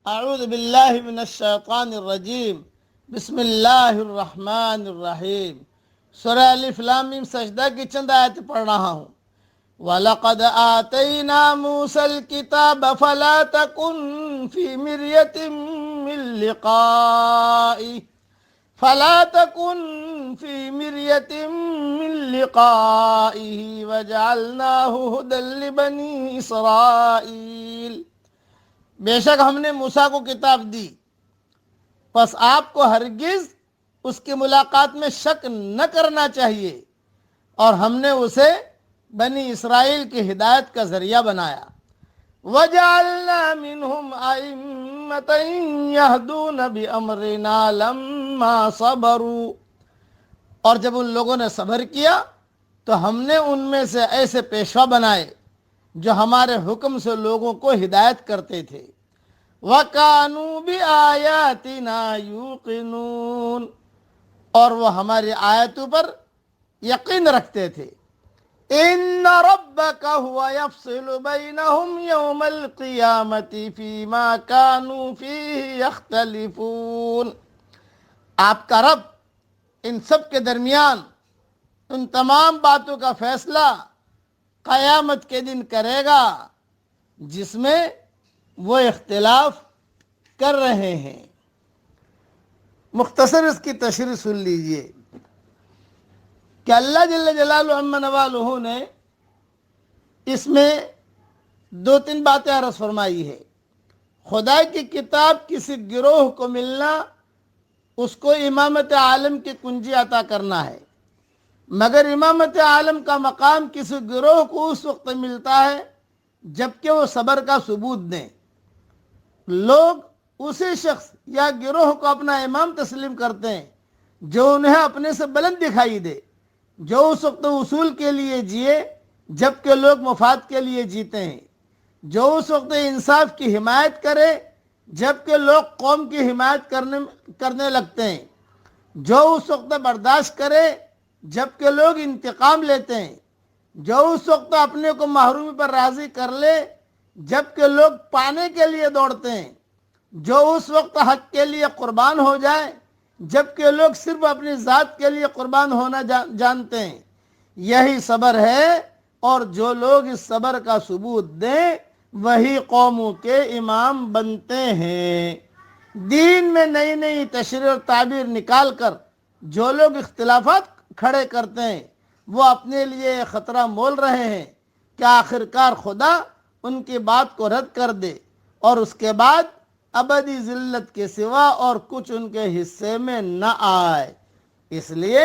اعوذ باللہ من الشیطان الرجیم بسم اللہ الرحمن الرحیم سورہ الف لام میم سجدہ کی چند آیت پڑھ رہا ہوں۔ وَلَقَدْ آتَيْنَا مُوسَى الْكِتَابَ فَلَا تَكُنْ فِي مِرْيَةٍ مِّن لِقَائِهِ وَجَعَلْنَاهُ هُدًى لِبَنِي إِسْرَائِيلَ۔ بے شک ہم نے موسیٰ کو کتاب دی، پس آپ کو ہرگز اس کی ملاقات میں شک نہ کرنا چاہیے، اور ہم نے اسے بنی اسرائیل کی ہدایت کا ذریعہ بنایا۔ وَجَعَلْنَا مِنْهُمْ أَئِمَّةً يَهْدُونَ بِأَمْرِنَا لَمَّا صَبَرُوا، اور جب ان لوگوں نے صبر کیا تو ہم نے ان میں سے ایسے پیشوا بنائے جو ہمارے حکم سے لوگوں کو ہدایت کرتے تھے۔ وَكَانُوا بِآيَاتِنَا يُوقِنُونَ، اور وہ ہماری آیتوں پر یقین رکھتے تھے۔ إِنَّ رَبَّكَ هُوَ يَفْصِلُ بَيْنَهُمْ يَوْمَ الْقِيَامَةِ فِيمَا كَانُوا فِيهِ يَخْتَلِفُونَ، آپ کا رب ان سب کے درمیان ان تمام باتوں کا فیصلہ قیامت کے دن کرے گا جس میں وہ اختلاف کر رہے ہیں۔ مختصر اس کی تشریح سن لیجئے کہ اللہ جل جلالہ عم نوالہ نے اس میں دو تین باتیں عرض فرمائی ہے۔ خدا کی کتاب کسی گروہ کو ملنا اس کو امامت عالم کی کنجی عطا کرنا ہے، مگر امامت عالم کا مقام کسی گروہ کو اس وقت ملتا ہے جبکہ وہ صبر کا ثبوت دیں۔ لوگ اسی شخص یا گروہ کو اپنا امام تسلیم کرتے ہیں جو انہیں اپنے سے بلند دکھائی دے، جو اس وقت اصول کے لیے جیے جبکہ لوگ مفاد کے لیے جیتے ہیں، جو اس وقت انصاف کی حمایت کرے جبکہ لوگ قوم کی حمایت کرنے لگتے ہیں، جو اس وقت برداشت کرے جبکہ لوگ انتقام لیتے ہیں، جو اس وقت اپنے کو محرومی پر راضی کر لے جبکہ لوگ پانے کے لیے دوڑتے ہیں، جو اس وقت حق کے لیے قربان ہو جائے جبکہ لوگ صرف اپنی ذات کے لیے قربان ہونا جانتے ہیں۔ یہی صبر ہے، اور جو لوگ اس صبر کا ثبوت دیں وہی قوموں کے امام بنتے ہیں۔ دین میں نئی نئی تشریح اور تعبیر نکال کر جو لوگ اختلافات کھڑے کرتے ہیں وہ اپنے لیے خطرہ مول رہے ہیں کہ آخرکار خدا ان کی بات کو رد کر دے اور اس کے بعد ابدی ذلت کے سوا اور کچھ ان کے حصے میں نہ آئے۔ اس لیے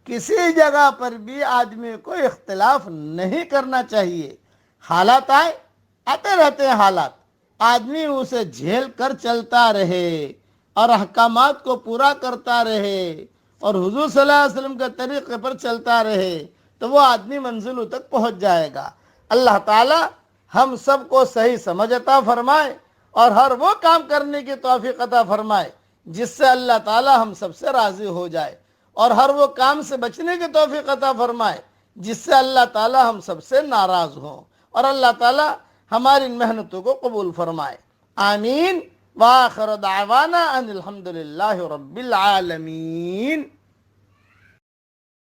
کسی جگہ پر بھی آدمی کو اختلاف نہیں کرنا چاہیے۔ حالات آتے رہتے ہیں، حالات آدمی اسے جھیل کر چلتا رہے اور احکامات کو پورا کرتا رہے اور حضور صلی اللہ علیہ وسلم کے طریقے پر چلتا رہے تو وہ آدمی منزلوں تک پہنچ جائے گا۔ اللہ تعالی ہم سب کو صحیح سمجھ عطا فرمائے اور ہر وہ کام کرنے کی توفیق عطا فرمائے جس سے اللہ تعالی ہم سب سے راضی ہو جائے، اور ہر وہ کام سے بچنے کی توفیق عطا فرمائے جس سے اللہ تعالی ہم سب سے ناراض ہوں، اور اللہ تعالی ہماری محنتوں کو قبول فرمائے۔ آمین۔ وآخر دعوانا ان الحمدللہ رب العالمین۔